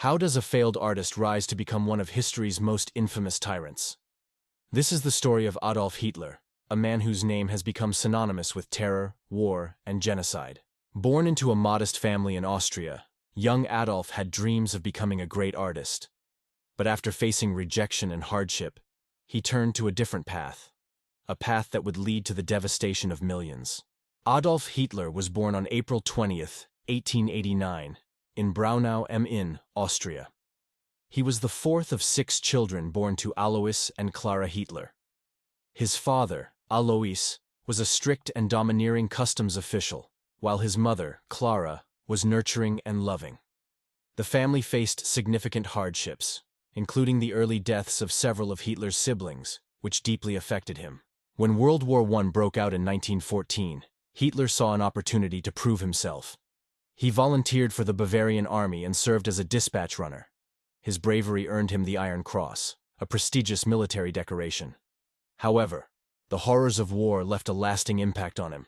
How does a failed artist rise to become one of history's most infamous tyrants? This is the story of Adolf Hitler, a man whose name has become synonymous with terror, war, and genocide. Born into a modest family in Austria, young Adolf had dreams of becoming a great artist. But after facing rejection and hardship, he turned to a different path, a path that would lead to the devastation of millions. Adolf Hitler was born on April 20th, 1889, in Braunau am Inn, Austria. He was the fourth of 6 children born to Alois and Clara Hitler. His father, Alois, was a strict and domineering customs official, while his mother, Clara, was nurturing and loving. The family faced significant hardships, including the early deaths of several of Hitler's siblings, which deeply affected him. When World War I broke out in 1914, Hitler saw an opportunity to prove himself. He volunteered for the Bavarian army and served as a dispatch runner. His bravery earned him the Iron Cross, a prestigious military decoration. However, the horrors of war left a lasting impact on him.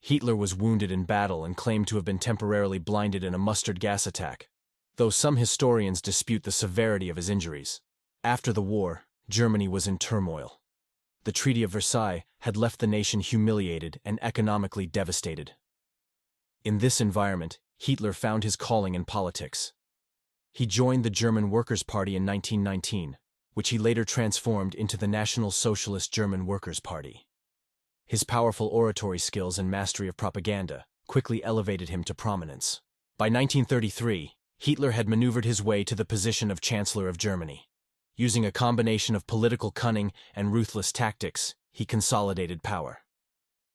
Hitler was wounded in battle and claimed to have been temporarily blinded in a mustard gas attack, though some historians dispute the severity of his injuries. After the war, Germany was in turmoil. The Treaty of Versailles had left the nation humiliated and economically devastated. In this environment, Hitler found his calling in politics. He joined the German Workers' Party in 1919, which he later transformed into the National Socialist German Workers' Party. His powerful oratory skills and mastery of propaganda quickly elevated him to prominence. By 1933, Hitler had maneuvered his way to the position of Chancellor of Germany. Using a combination of political cunning and ruthless tactics, he consolidated power.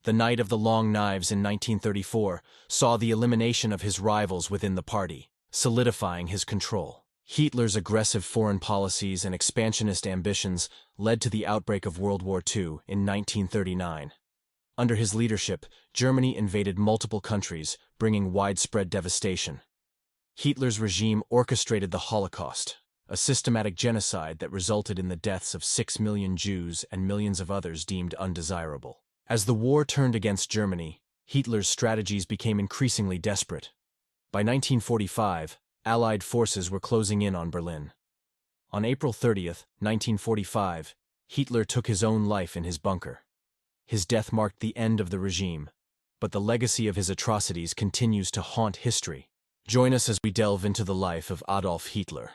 The Night of the Long Knives in 1934 saw the elimination of his rivals within the party, solidifying his control. Hitler's aggressive foreign policies and expansionist ambitions led to the outbreak of World War II in 1939. Under his leadership, Germany invaded multiple countries, bringing widespread devastation. Hitler's regime orchestrated the Holocaust, a systematic genocide that resulted in the deaths of 6 million Jews and millions of others deemed undesirable. As the war turned against Germany, Hitler's strategies became increasingly desperate. By 1945, Allied forces were closing in on Berlin. On April 30th, 1945, Hitler took his own life in his bunker. His death marked the end of the regime, but the legacy of his atrocities continues to haunt history. Join us as we delve into the life of Adolf Hitler,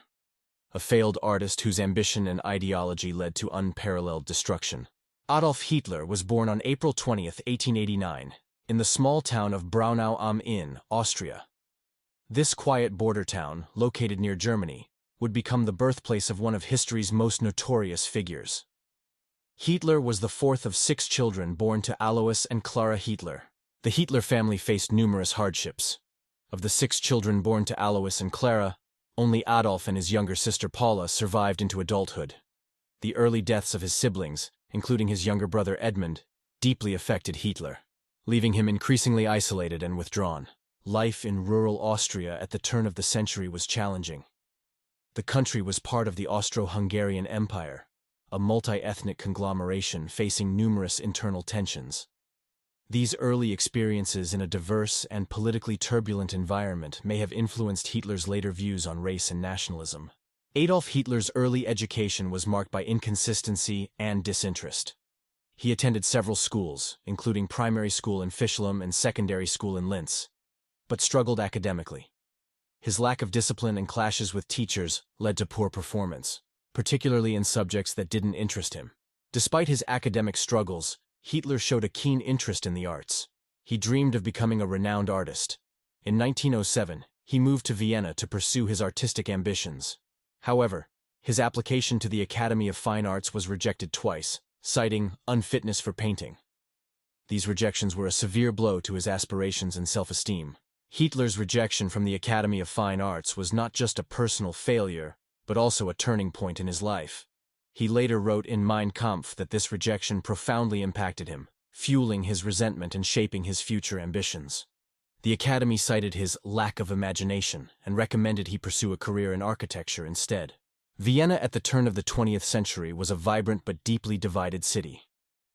a failed artist whose ambition and ideology led to unparalleled destruction. Adolf Hitler was born on April 20th, 1889, in the small town of Braunau am Inn, Austria. This quiet border town, located near Germany, would become the birthplace of one of history's most notorious figures. Hitler was the fourth of 6 children born to Alois and Clara Hitler. The Hitler family faced numerous hardships. Of the 6 children born to Alois and Clara, only Adolf and his younger sister Paula survived into adulthood. The early deaths of his siblings, including his younger brother Edmund, deeply affected Hitler, leaving him increasingly isolated and withdrawn. Life in rural Austria at the turn of the century was challenging. The country was part of the Austro-Hungarian Empire, a multi-ethnic conglomeration facing numerous internal tensions. These early experiences in a diverse and politically turbulent environment may have influenced Hitler's later views on race and nationalism. Adolf Hitler's early education was marked by inconsistency and disinterest. He attended several schools, including primary school in Fischlham and secondary school in Linz, but struggled academically. His lack of discipline and clashes with teachers led to poor performance, particularly in subjects that didn't interest him. Despite his academic struggles, Hitler showed a keen interest in the arts. He dreamed of becoming a renowned artist. In 1907, he moved to Vienna to pursue his artistic ambitions. However, his application to the Academy of Fine Arts was rejected twice, citing unfitness for painting. These rejections were a severe blow to his aspirations and self-esteem. Hitler's rejection from the Academy of Fine Arts was not just a personal failure, but also a turning point in his life. He later wrote in Mein Kampf that this rejection profoundly impacted him, fueling his resentment and shaping his future ambitions. The Academy cited his lack of imagination and recommended he pursue a career in architecture instead. Vienna at the turn of the 20th century was a vibrant but deeply divided city.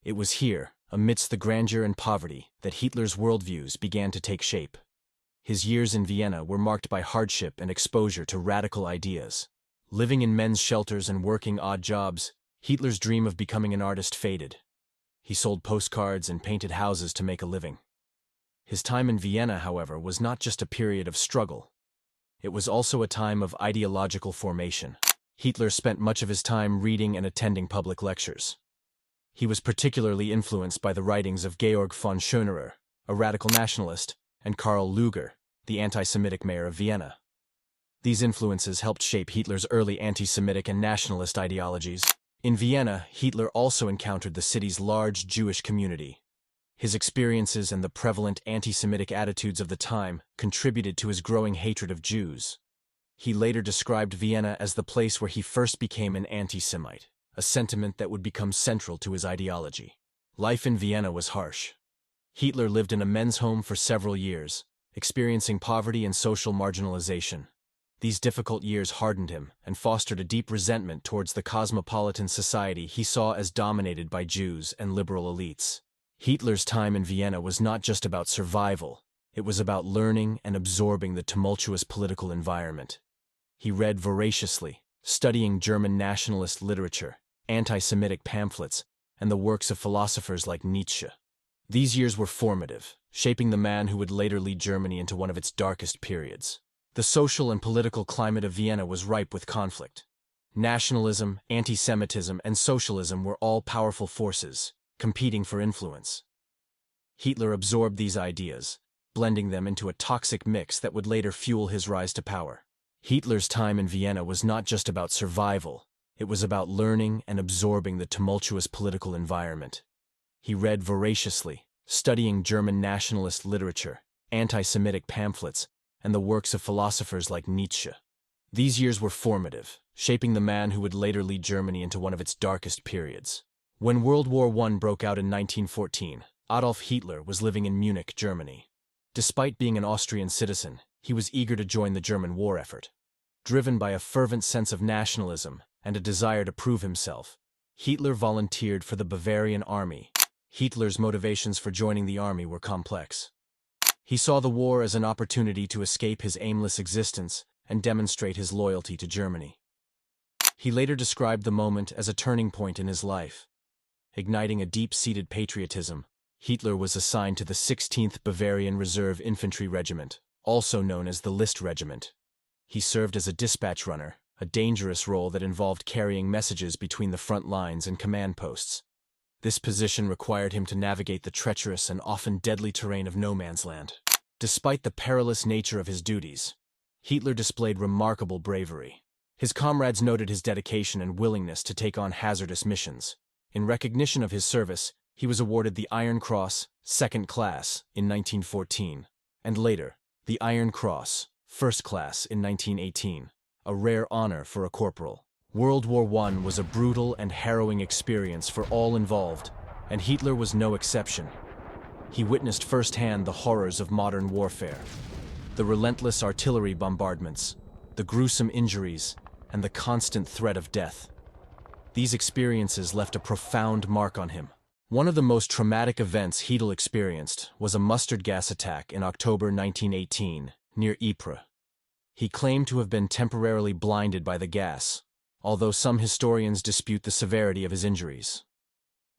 It was here, amidst the grandeur and poverty, that Hitler's worldviews began to take shape. His years in Vienna were marked by hardship and exposure to radical ideas. Living in men's shelters and working odd jobs, Hitler's dream of becoming an artist faded. He sold postcards and painted houses to make a living. His time in Vienna, however, was not just a period of struggle. It was also a time of ideological formation. Hitler spent much of his time reading and attending public lectures. He was particularly influenced by the writings of Georg von Schönerer, a radical nationalist, and Karl Lueger, the anti-Semitic mayor of Vienna. These influences helped shape Hitler's early anti-Semitic and nationalist ideologies. In Vienna, Hitler also encountered the city's large Jewish community. His experiences and the prevalent anti-Semitic attitudes of the time contributed to his growing hatred of Jews. He later described Vienna as the place where he first became an anti-Semite, a sentiment that would become central to his ideology. Life in Vienna was harsh. Hitler lived in a men's home for several years, experiencing poverty and social marginalization. These difficult years hardened him and fostered a deep resentment towards the cosmopolitan society he saw as dominated by Jews and liberal elites. Hitler's time in Vienna was not just about survival, it was about learning and absorbing the tumultuous political environment. He read voraciously, studying German nationalist literature, anti-Semitic pamphlets, and the works of philosophers like Nietzsche. These years were formative, shaping the man who would later lead Germany into one of its darkest periods. The social and political climate of Vienna was ripe with conflict. Nationalism, anti-Semitism, and socialism were all powerful forces, competing for influence. Hitler absorbed these ideas, blending them into a toxic mix that would later fuel his rise to power. Hitler's time in Vienna was not just about survival, it was about learning and absorbing the tumultuous political environment. He read voraciously, studying German nationalist literature, anti-Semitic pamphlets, and the works of philosophers like Nietzsche. These years were formative, shaping the man who would later lead Germany into one of its darkest periods. When World War I broke out in 1914, Adolf Hitler was living in Munich, Germany. Despite being an Austrian citizen, he was eager to join the German war effort. Driven by a fervent sense of nationalism and a desire to prove himself, Hitler volunteered for the Bavarian army. Hitler's motivations for joining the army were complex. He saw the war as an opportunity to escape his aimless existence and demonstrate his loyalty to Germany. He later described the moment as a turning point in his life. Igniting a deep-seated patriotism, Hitler was assigned to the 16th Bavarian Reserve Infantry Regiment, also known as the List Regiment. He served as a dispatch runner, a dangerous role that involved carrying messages between the front lines and command posts. This position required him to navigate the treacherous and often deadly terrain of no man's land. Despite the perilous nature of his duties, Hitler displayed remarkable bravery. His comrades noted his dedication and willingness to take on hazardous missions. In recognition of his service, he was awarded the Iron Cross, Second Class, in 1914, and later, the Iron Cross, First Class, in 1918, a rare honor for a corporal. World War I was a brutal and harrowing experience for all involved, and Hitler was no exception. He witnessed firsthand the horrors of modern warfare, the relentless artillery bombardments, the gruesome injuries, and the constant threat of death. These experiences left a profound mark on him. One of the most traumatic events Hitler experienced was a mustard gas attack in October 1918, near Ypres. He claimed to have been temporarily blinded by the gas, although some historians dispute the severity of his injuries.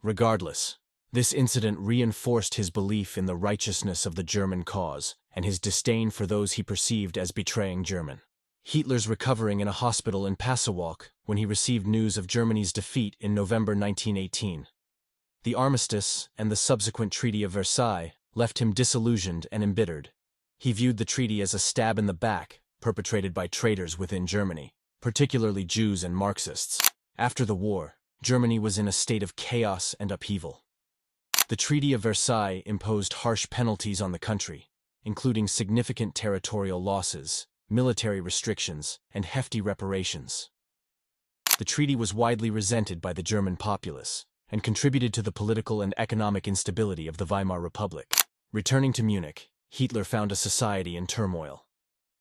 Regardless, this incident reinforced his belief in the righteousness of the German cause and his disdain for those he perceived as betraying German. Hitler's recovering in a hospital in Passewalk when he received news of Germany's defeat in November 1918. The armistice and the subsequent Treaty of Versailles left him disillusioned and embittered. He viewed the treaty as a stab in the back perpetrated by traitors within Germany, particularly Jews and Marxists. After the war, Germany was in a state of chaos and upheaval. The Treaty of Versailles imposed harsh penalties on the country, including significant territorial losses, military restrictions, and hefty reparations. The treaty was widely resented by the German populace and contributed to the political and economic instability of the Weimar Republic. Returning to Munich, Hitler found a society in turmoil.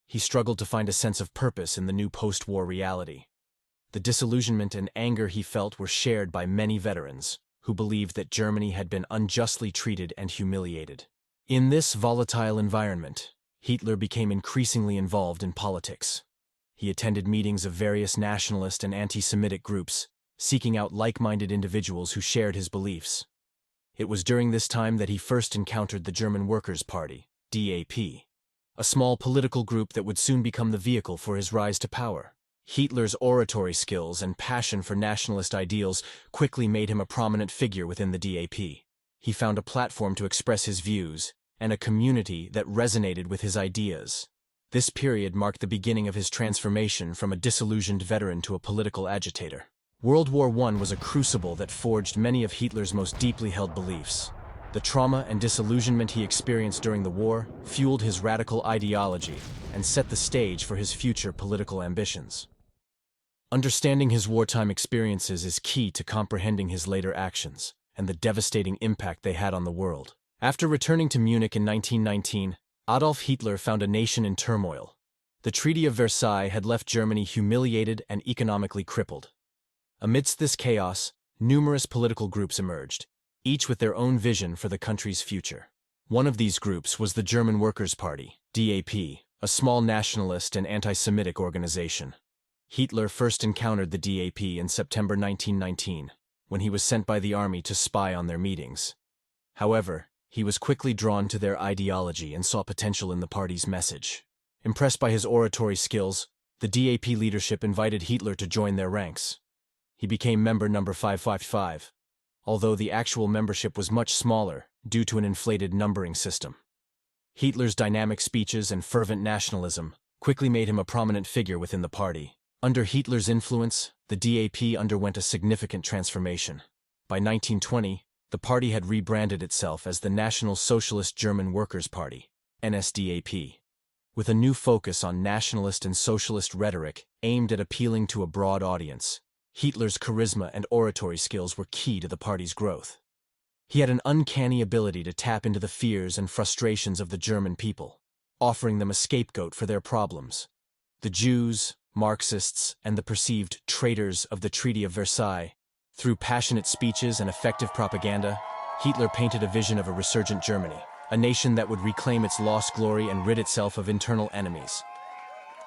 He struggled to find a sense of purpose in the new post-war reality. The disillusionment and anger he felt were shared by many veterans who believed that Germany had been unjustly treated and humiliated. In this volatile environment, Hitler became increasingly involved in politics. He attended meetings of various nationalist and anti-Semitic groups, seeking out like-minded individuals who shared his beliefs. It was during this time that he first encountered the German Workers' Party, DAP, a small political group that would soon become the vehicle for his rise to power. Hitler's oratory skills and passion for nationalist ideals quickly made him a prominent figure within the DAP. He found a platform to express his views and a community that resonated with his ideas. This period marked the beginning of his transformation from a disillusioned veteran to a political agitator. World War I was a crucible that forged many of Hitler's most deeply held beliefs. The trauma and disillusionment he experienced during the war fueled his radical ideology and set the stage for his future political ambitions. Understanding his wartime experiences is key to comprehending his later actions and the devastating impact they had on the world. After returning to Munich in 1919, Adolf Hitler found a nation in turmoil. The Treaty of Versailles had left Germany humiliated and economically crippled. Amidst this chaos, numerous political groups emerged, each with their own vision for the country's future. One of these groups was the German Workers' Party, DAP, a small nationalist and anti-Semitic organization. Hitler first encountered the DAP in September 1919, when he was sent by the army to spy on their meetings. However, he was quickly drawn to their ideology and saw potential in the party's message. Impressed by his oratory skills, the DAP leadership invited Hitler to join their ranks. He became member number 555, although the actual membership was much smaller due to an inflated numbering system. Hitler's dynamic speeches and fervent nationalism quickly made him a prominent figure within the party. Under Hitler's influence, the DAP underwent a significant transformation. By 1920, the party had rebranded itself as the National Socialist German Workers' Party, NSDAP, with a new focus on nationalist and socialist rhetoric aimed at appealing to a broad audience. Hitler's charisma and oratory skills were key to the party's growth. He had an uncanny ability to tap into the fears and frustrations of the German people, offering them a scapegoat for their problems. The Jews, Marxists, and the perceived traitors of the Treaty of Versailles. Through passionate speeches and effective propaganda, Hitler painted a vision of a resurgent Germany, a nation that would reclaim its lost glory and rid itself of internal enemies.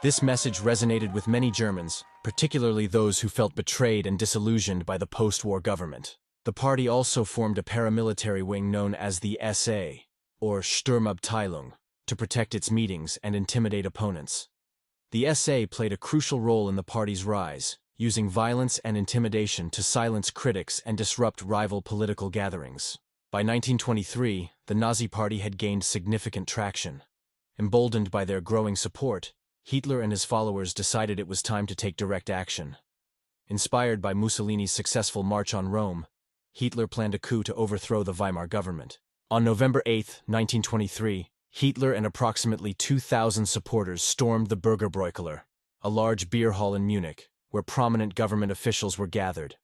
This message resonated with many Germans, particularly those who felt betrayed and disillusioned by the post-war government. The party also formed a paramilitary wing known as the SA, or Sturmabteilung, to protect its meetings and intimidate opponents. The SA played a crucial role in the party's rise, using violence and intimidation to silence critics and disrupt rival political gatherings. By 1923, the Nazi Party had gained significant traction. Emboldened by their growing support, Hitler and his followers decided it was time to take direct action. Inspired by Mussolini's successful march on Rome, Hitler planned a coup to overthrow the Weimar government. On November 8, 1923, Hitler and approximately 2,000 supporters stormed the Bürgerbräukeller, a large beer hall in Munich, where prominent government officials were gathered.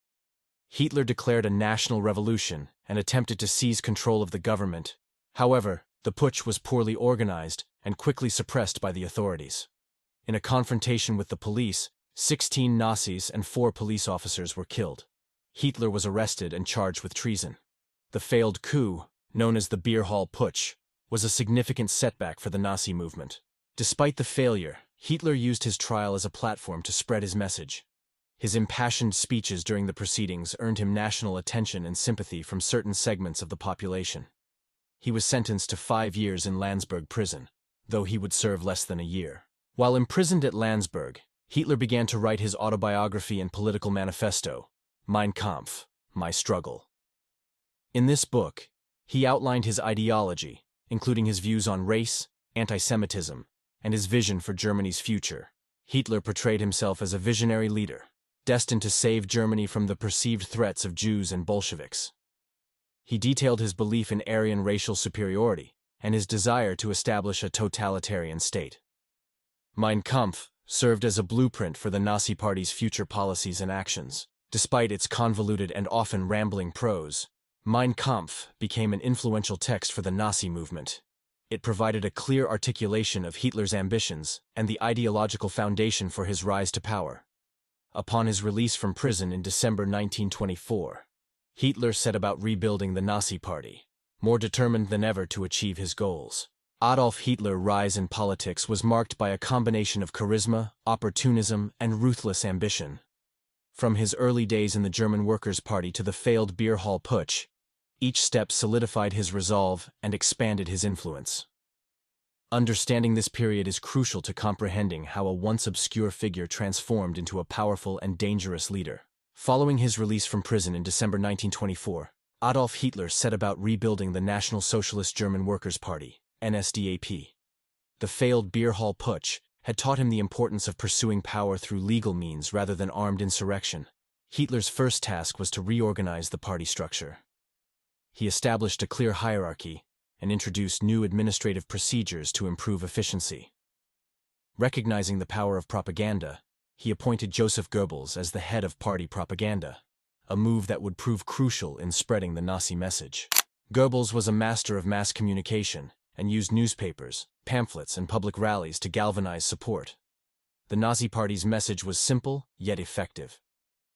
Hitler declared a national revolution and attempted to seize control of the government. However, the putsch was poorly organized and quickly suppressed by the authorities. In a confrontation with the police, 16 Nazis and 4 police officers were killed. Hitler was arrested and charged with treason. The failed coup, known as the Beer Hall Putsch, was a significant setback for the Nazi movement. Despite the failure, Hitler used his trial as a platform to spread his message. His impassioned speeches during the proceedings earned him national attention and sympathy from certain segments of the population. He was sentenced to 5 years in Landsberg prison, though he would serve less than a year. While imprisoned at Landsberg, Hitler began to write his autobiography and political manifesto, Mein Kampf, My Struggle. In this book, he outlined his ideology, including his views on race, anti-Semitism, and his vision for Germany's future. Hitler portrayed himself as a visionary leader, destined to save Germany from the perceived threats of Jews and Bolsheviks. He detailed his belief in Aryan racial superiority and his desire to establish a totalitarian state. Mein Kampf served as a blueprint for the Nazi Party's future policies and actions. Despite its convoluted and often rambling prose, Mein Kampf became an influential text for the Nazi movement. It provided a clear articulation of Hitler's ambitions and the ideological foundation for his rise to power. Upon his release from prison in December 1924, Hitler set about rebuilding the Nazi Party, more determined than ever to achieve his goals. Adolf Hitler's rise in politics was marked by a combination of charisma, opportunism, and ruthless ambition. From his early days in the German Workers' Party to the failed beer hall putsch, each step solidified his resolve and expanded his influence. Understanding this period is crucial to comprehending how a once obscure figure transformed into a powerful and dangerous leader. Following his release from prison in December 1924, Adolf Hitler set about rebuilding the National Socialist German Workers' Party, NSDAP. The failed beer hall putsch had taught him the importance of pursuing power through legal means rather than armed insurrection. Hitler's first task was to reorganize the party structure. He established a clear hierarchy and introduced new administrative procedures to improve efficiency. Recognizing the power of propaganda, he appointed Joseph Goebbels as the head of party propaganda, a move that would prove crucial in spreading the Nazi message. Goebbels was a master of mass communication and used newspapers, pamphlets, and public rallies to galvanize support. The Nazi Party's message was simple yet effective.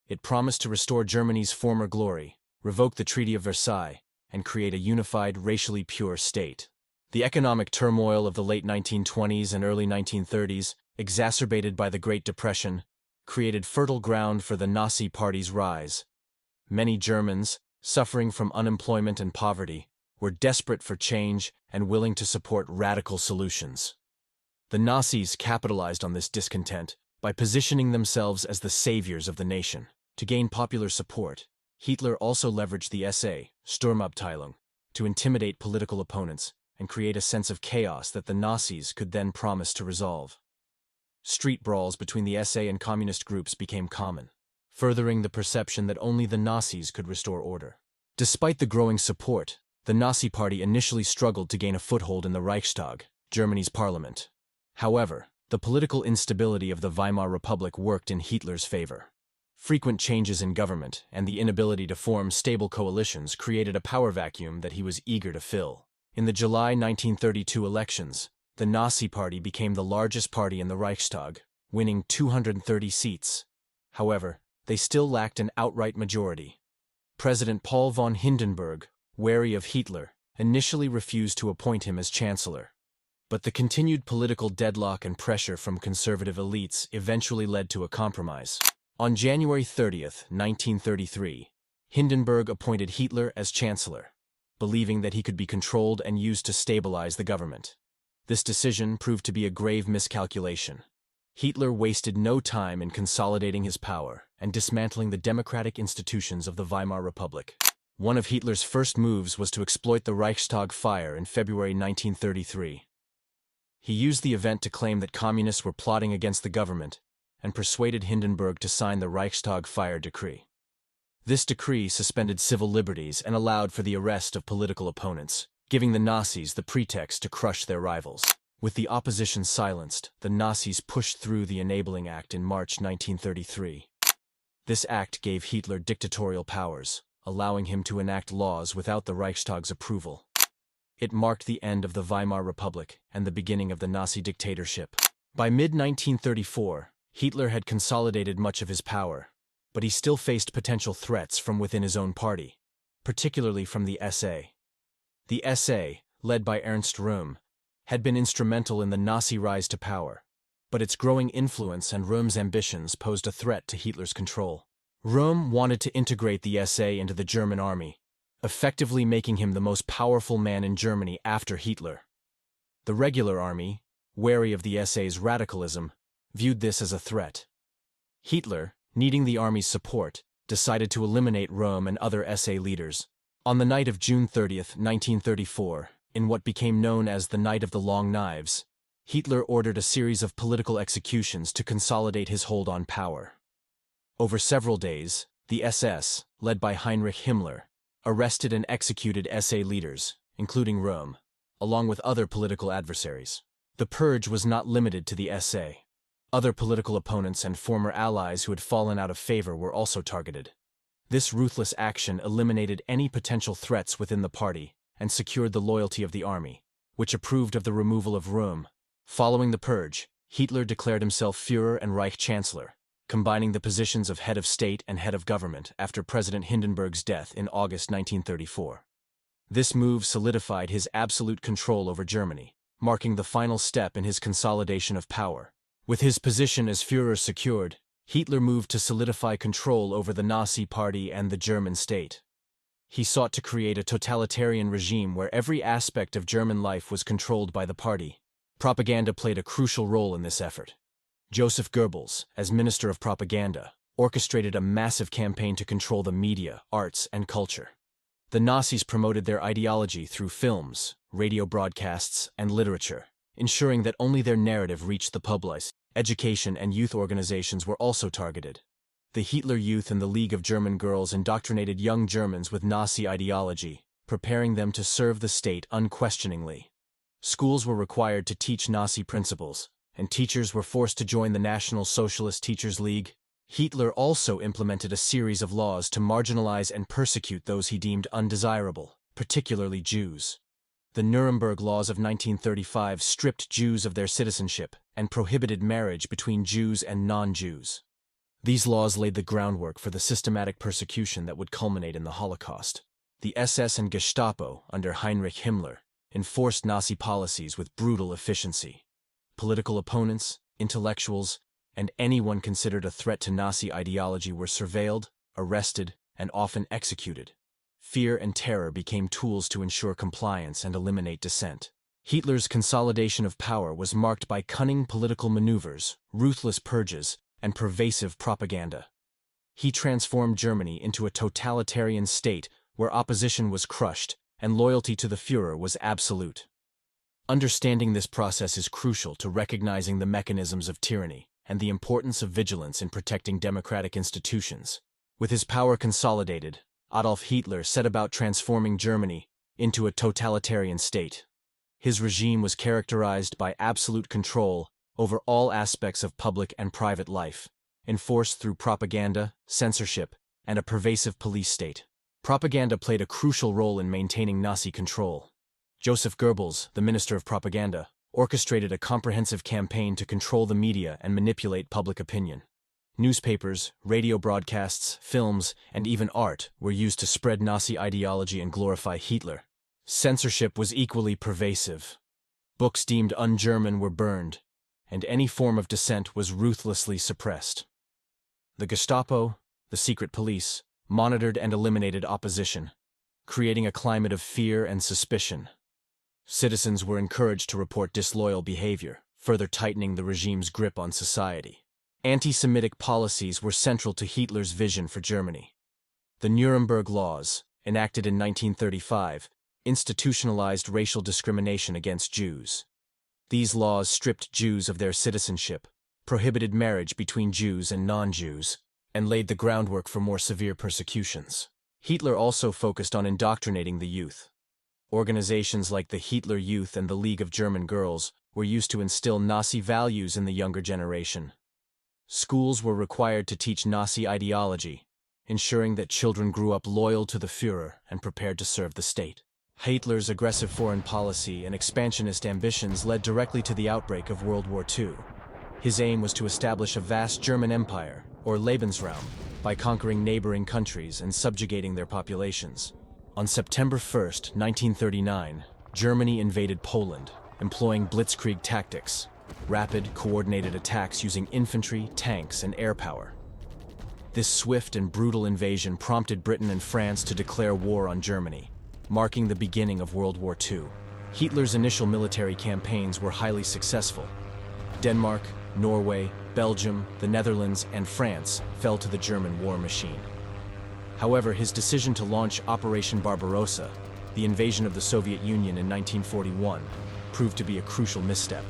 It promised to restore Germany's former glory, revoke the Treaty of Versailles, and create a unified, racially pure state. The economic turmoil of the late 1920s and early 1930s, exacerbated by the Great Depression, created fertile ground for the Nazi Party's rise. Many Germans, suffering from unemployment and poverty, were desperate for change and willing to support radical solutions. The Nazis capitalized on this discontent by positioning themselves as the saviors of the nation. To gain popular support, Hitler also leveraged the SA, Sturmabteilung, to intimidate political opponents and create a sense of chaos that the Nazis could then promise to resolve. Street brawls between the SA and communist groups became common, furthering the perception that only the Nazis could restore order. Despite the growing support, the Nazi Party initially struggled to gain a foothold in the Reichstag, Germany's parliament. However, the political instability of the Weimar Republic worked in Hitler's favor. Frequent changes in government and the inability to form stable coalitions created a power vacuum that he was eager to fill. In the July 1932 elections, the Nazi Party became the largest party in the Reichstag, winning 230 seats. However, they still lacked an outright majority. President Paul von Hindenburg, wary of Hitler, initially refused to appoint him as chancellor. But the continued political deadlock and pressure from conservative elites eventually led to a compromise. On January 30, 1933, Hindenburg appointed Hitler as chancellor, believing that he could be controlled and used to stabilize the government. This decision proved to be a grave miscalculation. Hitler wasted no time in consolidating his power and dismantling the democratic institutions of the Weimar Republic. One of Hitler's first moves was to exploit the Reichstag fire in February 1933. He used the event to claim that communists were plotting against the government and persuaded Hindenburg to sign the Reichstag fire decree. This decree suspended civil liberties and allowed for the arrest of political opponents, giving the Nazis the pretext to crush their rivals. With the opposition silenced, the Nazis pushed through the Enabling Act in March 1933. This act gave Hitler dictatorial powers, allowing him to enact laws without the Reichstag's approval. It marked the end of the Weimar Republic and the beginning of the Nazi dictatorship. By mid-1934, Hitler had consolidated much of his power, but he still faced potential threats from within his own party, particularly from the SA. The SA, led by Ernst Röhm, had been instrumental in the Nazi rise to power, but its growing influence and Röhm's ambitions posed a threat to Hitler's control. Röhm wanted to integrate the SA into the German army, effectively making him the most powerful man in Germany after Hitler. The regular army, wary of the SA's radicalism, viewed this as a threat. Hitler, needing the army's support, decided to eliminate Röhm and other SA leaders. On the night of June 30, 1934, in what became known as the Night of the Long Knives, Hitler ordered a series of political executions to consolidate his hold on power. Over several days, the SS, led by Heinrich Himmler, arrested and executed SA leaders, including Röhm, along with other political adversaries. The purge was not limited to the SA. Other political opponents and former allies who had fallen out of favor were also targeted. This ruthless action eliminated any potential threats within the party and secured the loyalty of the army, which approved of the removal of Röhm. Following the purge, Hitler declared himself Führer and Reich Chancellor, combining the positions of head of state and head of government after President Hindenburg's death in August 1934. This move solidified his absolute control over Germany, marking the final step in his consolidation of power. With his position as Führer secured, Hitler moved to solidify control over the Nazi Party and the German state. He sought to create a totalitarian regime where every aspect of German life was controlled by the party. Propaganda played a crucial role in this effort. Joseph Goebbels, as Minister of Propaganda, orchestrated a massive campaign to control the media, arts, and culture. The Nazis promoted their ideology through films, radio broadcasts, and literature, ensuring that only their narrative reached the public. Education and youth organizations were also targeted. The Hitler Youth and the League of German Girls indoctrinated young Germans with Nazi ideology, preparing them to serve the state unquestioningly. Schools were required to teach Nazi principles, and teachers were forced to join the National Socialist Teachers League. Hitler also implemented a series of laws to marginalize and persecute those he deemed undesirable, particularly Jews. The Nuremberg Laws of 1935 stripped Jews of their citizenship and prohibited marriage between Jews and non-Jews. These laws laid the groundwork for the systematic persecution that would culminate in the Holocaust. The SS and Gestapo, under Heinrich Himmler, enforced Nazi policies with brutal efficiency. Political opponents, intellectuals, and anyone considered a threat to Nazi ideology were surveilled, arrested, and often executed. Fear and terror became tools to ensure compliance and eliminate dissent. Hitler's consolidation of power was marked by cunning political maneuvers, ruthless purges, and pervasive propaganda. He transformed Germany into a totalitarian state where opposition was crushed and loyalty to the Führer was absolute. Understanding this process is crucial to recognizing the mechanisms of tyranny and the importance of vigilance in protecting democratic institutions. With his power consolidated, Adolf Hitler set about transforming Germany into a totalitarian state. His regime was characterized by absolute control over all aspects of public and private life, enforced through propaganda, censorship, and a pervasive police state. Propaganda played a crucial role in maintaining Nazi control. Joseph Goebbels, the Minister of Propaganda, orchestrated a comprehensive campaign to control the media and manipulate public opinion. Newspapers, radio broadcasts, films, and even art were used to spread Nazi ideology and glorify Hitler. Censorship was equally pervasive. Books deemed un-German were burned, and any form of dissent was ruthlessly suppressed. The Gestapo, the secret police, monitored and eliminated opposition, creating a climate of fear and suspicion. Citizens were encouraged to report disloyal behavior, further tightening the regime's grip on society. Anti-Semitic policies were central to Hitler's vision for Germany. The Nuremberg Laws, enacted in 1935, institutionalized racial discrimination against Jews. These laws stripped Jews of their citizenship, prohibited marriage between Jews and non-Jews, and laid the groundwork for more severe persecutions. Hitler also focused on indoctrinating the youth. Organizations like the Hitler Youth and the League of German Girls were used to instill Nazi values in the younger generation. Schools were required to teach Nazi ideology, ensuring that children grew up loyal to the Führer and prepared to serve the state. Hitler's aggressive foreign policy and expansionist ambitions led directly to the outbreak of World War II. His aim was to establish a vast German empire, or Lebensraum, by conquering neighboring countries and subjugating their populations. On September 1, 1939, Germany invaded Poland, employing blitzkrieg tactics, rapid, coordinated attacks using infantry, tanks, and air power. This swift and brutal invasion prompted Britain and France to declare war on Germany, marking the beginning of World War II. Hitler's initial military campaigns were highly successful. Denmark, Norway, Belgium, the Netherlands, and France fell to the German war machine. However, his decision to launch Operation Barbarossa, the invasion of the Soviet Union in 1941, proved to be a crucial misstep.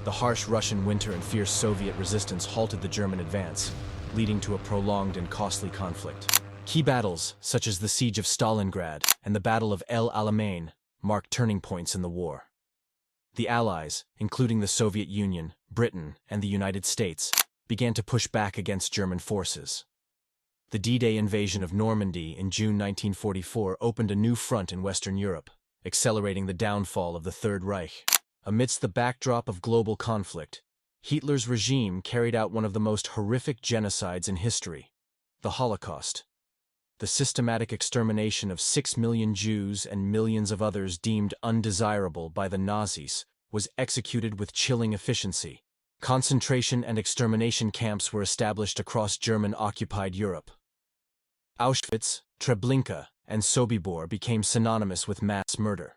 The harsh Russian winter and fierce Soviet resistance halted the German advance, leading to a prolonged and costly conflict. Key battles, such as the Siege of Stalingrad and the Battle of El Alamein, marked turning points in the war. The Allies, including the Soviet Union, Britain, and the United States, began to push back against German forces. The D-Day invasion of Normandy in June 1944 opened a new front in Western Europe, accelerating the downfall of the Third Reich. Amidst the backdrop of global conflict, Hitler's regime carried out one of the most horrific genocides in history, the Holocaust. The systematic extermination of 6 million Jews and millions of others deemed undesirable by the Nazis was executed with chilling efficiency. Concentration and extermination camps were established across German-occupied Europe. Auschwitz, Treblinka, and Sobibor became synonymous with mass murder.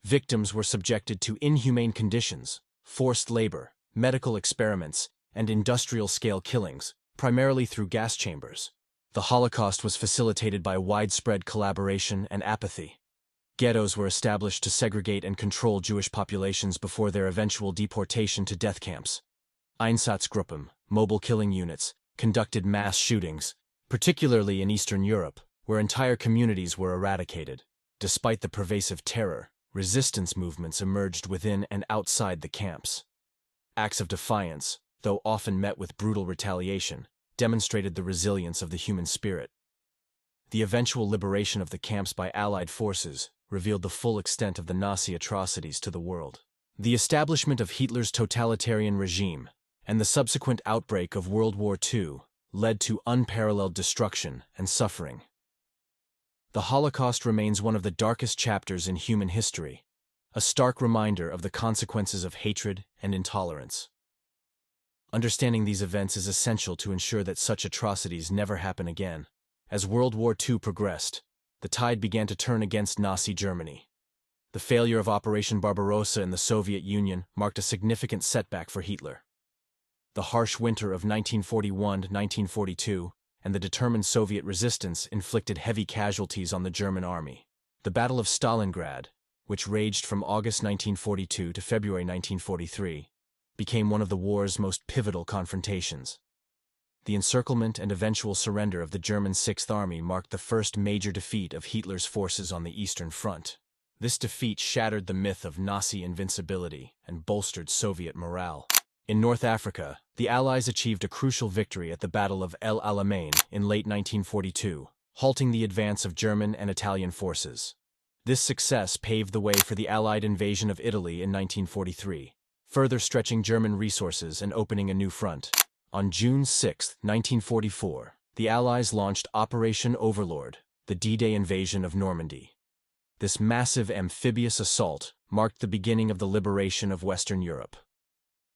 Victims were subjected to inhumane conditions, forced labor, medical experiments, and industrial-scale killings, primarily through gas chambers. The Holocaust was facilitated by widespread collaboration and apathy. Ghettos were established to segregate and control Jewish populations before their eventual deportation to death camps. Einsatzgruppen, mobile killing units, conducted mass shootings, particularly in Eastern Europe, where entire communities were eradicated. Despite the pervasive terror, resistance movements emerged within and outside the camps. Acts of defiance, though often met with brutal retaliation, demonstrated the resilience of the human spirit. The eventual liberation of the camps by Allied forces revealed the full extent of the Nazi atrocities to the world. The establishment of Hitler's totalitarian regime and the subsequent outbreak of World War II led to unparalleled destruction and suffering. The Holocaust remains one of the darkest chapters in human history, a stark reminder of the consequences of hatred and intolerance. Understanding these events is essential to ensure that such atrocities never happen again. As World War II progressed, the tide began to turn against Nazi Germany. The failure of Operation Barbarossa in the Soviet Union marked a significant setback for Hitler. The harsh winter of 1941-1942 and the determined Soviet resistance inflicted heavy casualties on the German army. The Battle of Stalingrad, which raged from August 1942 to February 1943, became one of the war's most pivotal confrontations. The encirclement and eventual surrender of the German Sixth Army marked the first major defeat of Hitler's forces on the Eastern Front. This defeat shattered the myth of Nazi invincibility and bolstered Soviet morale. In North Africa, the Allies achieved a crucial victory at the Battle of El Alamein in late 1942, halting the advance of German and Italian forces. This success paved the way for the Allied invasion of Italy in 1943, further stretching German resources and opening a new front. On June 6, 1944, the Allies launched Operation Overlord, the D-Day invasion of Normandy. This massive amphibious assault marked the beginning of the liberation of Western Europe.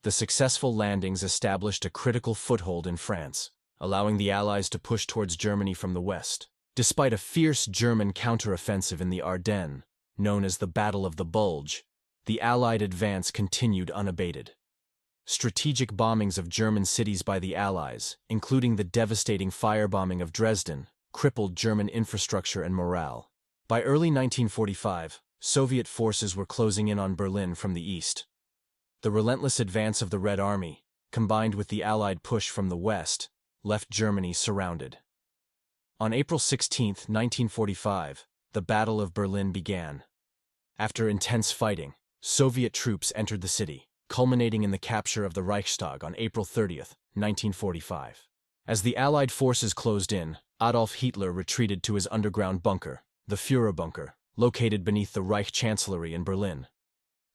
The successful landings established a critical foothold in France, allowing the Allies to push towards Germany from the west. Despite a fierce German counteroffensive in the Ardennes, known as the Battle of the Bulge, the Allied advance continued unabated. Strategic bombings of German cities by the Allies, including the devastating firebombing of Dresden, crippled German infrastructure and morale. By early 1945, Soviet forces were closing in on Berlin from the east. The relentless advance of the Red Army, combined with the Allied push from the west, left Germany surrounded. On April 16, 1945, the Battle of Berlin began. After intense fighting, Soviet troops entered the city, culminating in the capture of the Reichstag on April 30, 1945. As the Allied forces closed in, Adolf Hitler retreated to his underground bunker, the Führerbunker, located beneath the Reich Chancellery in Berlin.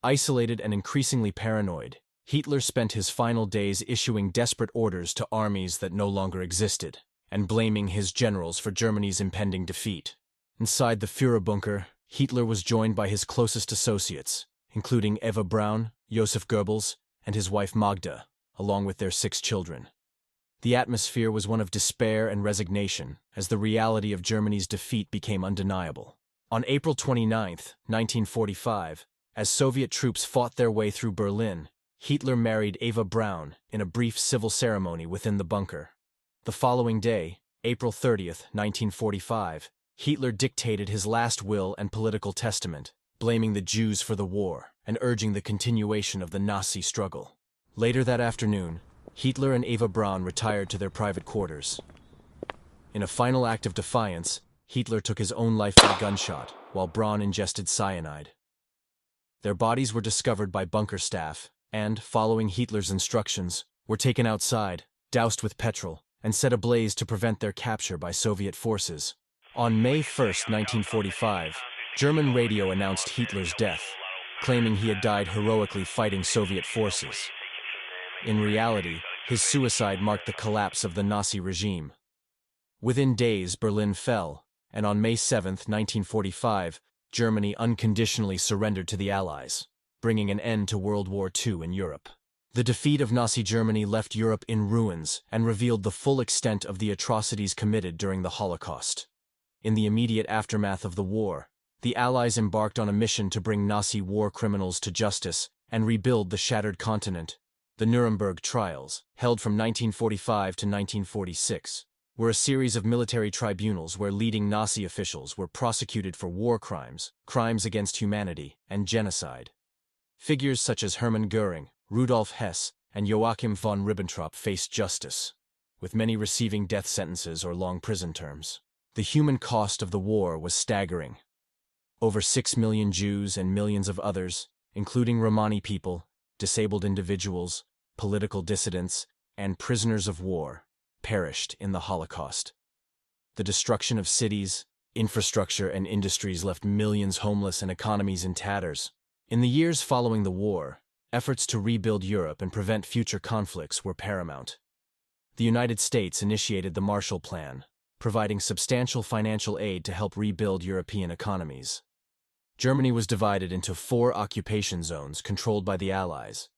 Isolated and increasingly paranoid, Hitler spent his final days issuing desperate orders to armies that no longer existed, and blaming his generals for Germany's impending defeat. Inside the Führerbunker, Hitler was joined by his closest associates, including Eva Braun, Joseph Goebbels, and his wife Magda, along with their 6 children. The atmosphere was one of despair and resignation, as the reality of Germany's defeat became undeniable. On April 29, 1945, as Soviet troops fought their way through Berlin, Hitler married Eva Braun in a brief civil ceremony within the bunker. The following day, April 30, 1945, Hitler dictated his last will and political testament, blaming the Jews for the war and urging the continuation of the Nazi struggle. Later that afternoon, Hitler and Eva Braun retired to their private quarters. In a final act of defiance, Hitler took his own life by gunshot, while Braun ingested cyanide. Their bodies were discovered by bunker staff and, following Hitler's instructions, were taken outside, doused with petrol, and set ablaze to prevent their capture by Soviet forces. On May 1, 1945, German radio announced Hitler's death, claiming he had died heroically fighting Soviet forces. In reality, his suicide marked the collapse of the Nazi regime. Within days, Berlin fell, and on May 7, 1945, Germany unconditionally surrendered to the Allies. bringing an end to World War II in Europe. The defeat of Nazi Germany left Europe in ruins and revealed the full extent of the atrocities committed during the Holocaust. In the immediate aftermath of the war, the Allies embarked on a mission to bring Nazi war criminals to justice and rebuild the shattered continent. The Nuremberg trials, held from 1945 to 1946, were a series of military tribunals where leading Nazi officials were prosecuted for war crimes, crimes against humanity, and genocide. Figures such as Hermann Göring, Rudolf Hess, and Joachim von Ribbentrop faced justice, with many receiving death sentences or long prison terms. The human cost of the war was staggering. Over 6 million Jews and millions of others, including Romani people, disabled individuals, political dissidents, and prisoners of war, perished in the Holocaust. The destruction of cities, infrastructure, and industries left millions homeless and economies in tatters. In the years following the war, efforts to rebuild Europe and prevent future conflicts were paramount. The United States initiated the Marshall Plan, providing substantial financial aid to help rebuild European economies. Germany was divided into 4 occupation zones controlled by the Allies,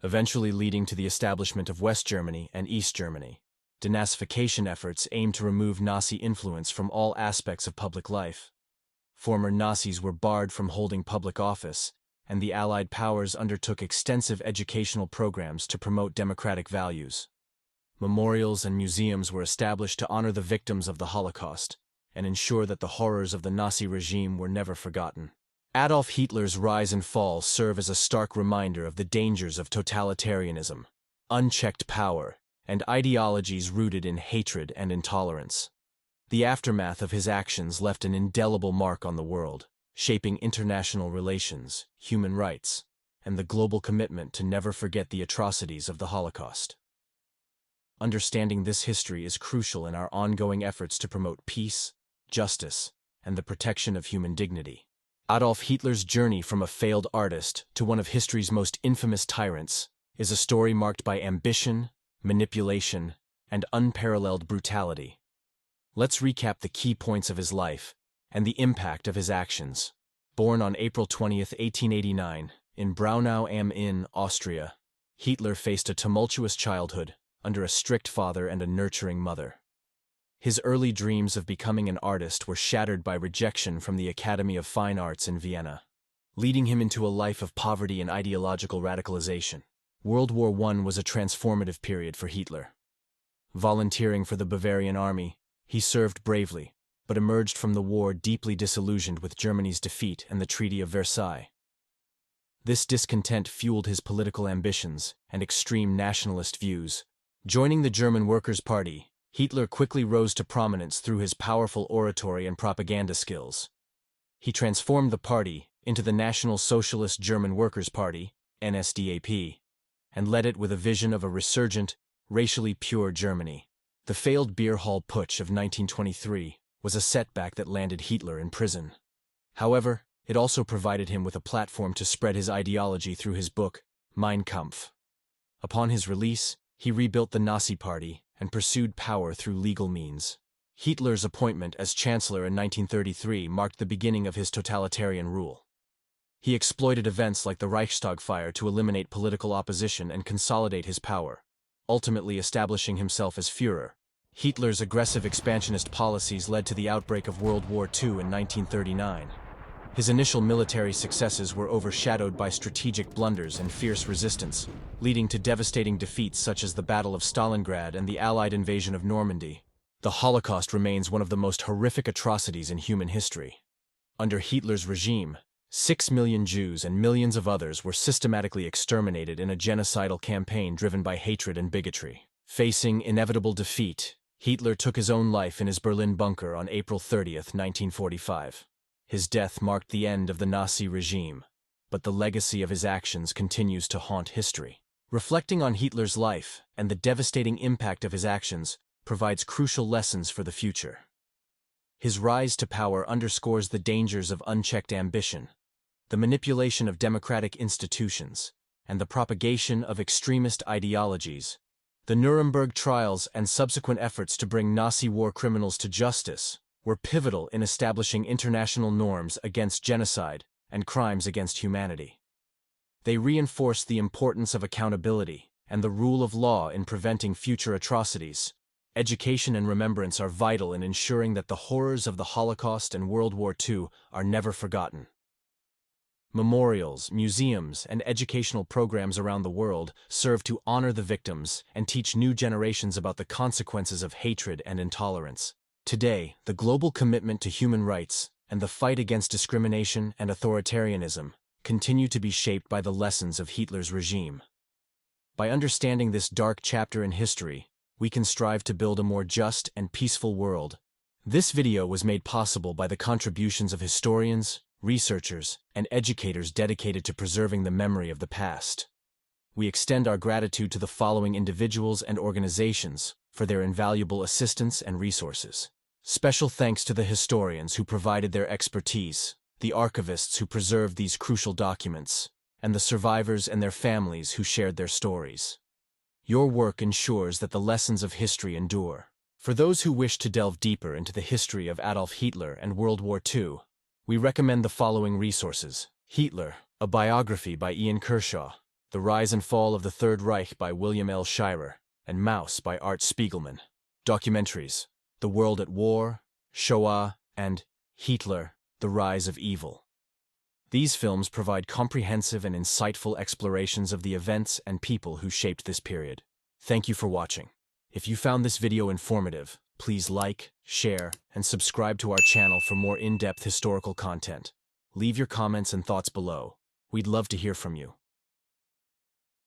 eventually leading to the establishment of West Germany and East Germany. Denazification efforts aimed to remove Nazi influence from all aspects of public life. Former Nazis were barred from holding public office, and the Allied powers undertook extensive educational programs to promote democratic values. Memorials and museums were established to honor the victims of the Holocaust and ensure that the horrors of the Nazi regime were never forgotten. Adolf Hitler's rise and fall serve as a stark reminder of the dangers of totalitarianism, unchecked power, and ideologies rooted in hatred and intolerance. The aftermath of his actions left an indelible mark on the world, shaping international relations, human rights, and the global commitment to never forget the atrocities of the Holocaust. Understanding this history is crucial in our ongoing efforts to promote peace, justice, and the protection of human dignity. Adolf Hitler's journey from a failed artist to one of history's most infamous tyrants is a story marked by ambition, manipulation, and unparalleled brutality. Let's recap the key points of his life and the impact of his actions. Born on April 20, 1889, in Braunau am Inn, Austria, Hitler faced a tumultuous childhood under a strict father and a nurturing mother. His early dreams of becoming an artist were shattered by rejection from the Academy of Fine Arts in Vienna, leading him into a life of poverty and ideological radicalization. World War I was a transformative period for Hitler. Volunteering for the Bavarian army, he served bravely, but emerged from the war deeply disillusioned with Germany's defeat and the Treaty of Versailles. This discontent fueled his political ambitions and extreme nationalist views. Joining the German Workers' Party, Hitler quickly rose to prominence through his powerful oratory and propaganda skills. He transformed the party into the National Socialist German Workers' Party, NSDAP, and led it with a vision of a resurgent, racially pure Germany. The failed beer hall putsch of 1923 was a setback that landed Hitler in prison. However, it also provided him with a platform to spread his ideology through his book, Mein Kampf. Upon his release, he rebuilt the Nazi Party and pursued power through legal means. Hitler's appointment as Chancellor in 1933 marked the beginning of his totalitarian rule. He exploited events like the Reichstag fire to eliminate political opposition and consolidate his power, ultimately establishing himself as Führer. Hitler's aggressive expansionist policies led to the outbreak of World War II in 1939. His initial military successes were overshadowed by strategic blunders and fierce resistance, leading to devastating defeats such as the Battle of Stalingrad and the Allied invasion of Normandy. The Holocaust remains one of the most horrific atrocities in human history. Under Hitler's regime, 6 million Jews and millions of others were systematically exterminated in a genocidal campaign driven by hatred and bigotry. Facing inevitable defeat, Hitler took his own life in his Berlin bunker on April 30, 1945. His death marked the end of the Nazi regime, but the legacy of his actions continues to haunt history. Reflecting on Hitler's life and the devastating impact of his actions provides crucial lessons for the future. His rise to power underscores the dangers of unchecked ambition, the manipulation of democratic institutions, and the propagation of extremist ideologies. The Nuremberg trials and subsequent efforts to bring Nazi war criminals to justice were pivotal in establishing international norms against genocide and crimes against humanity. They reinforce the importance of accountability and the rule of law in preventing future atrocities. Education and remembrance are vital in ensuring that the horrors of the Holocaust and World War II are never forgotten. Memorials, museums, and educational programs around the world serve to honor the victims and teach new generations about the consequences of hatred and intolerance. Today, the global commitment to human rights and the fight against discrimination and authoritarianism continue to be shaped by the lessons of Hitler's regime. By understanding this dark chapter in history, we can strive to build a more just and peaceful world. This video was made possible by the contributions of historians, researchers, and educators dedicated to preserving the memory of the past. We extend our gratitude to the following individuals and organizations for their invaluable assistance and resources. Special thanks to the historians who provided their expertise, the archivists who preserved these crucial documents, and the survivors and their families who shared their stories. Your work ensures that the lessons of history endure. For those who wish to delve deeper into the history of Adolf Hitler and World War II, we recommend the following resources. Hitler, a biography by Ian Kershaw, The Rise and Fall of the Third Reich by William L. Shirer, and Maus by Art Spiegelman. Documentaries, The World at War, Shoah, and Hitler, The Rise of Evil. These films provide comprehensive and insightful explorations of the events and people who shaped this period. Thank you for watching. If you found this video informative, please like, share, and subscribe to our channel for more in-depth historical content. Leave your comments and thoughts below. We'd love to hear from you.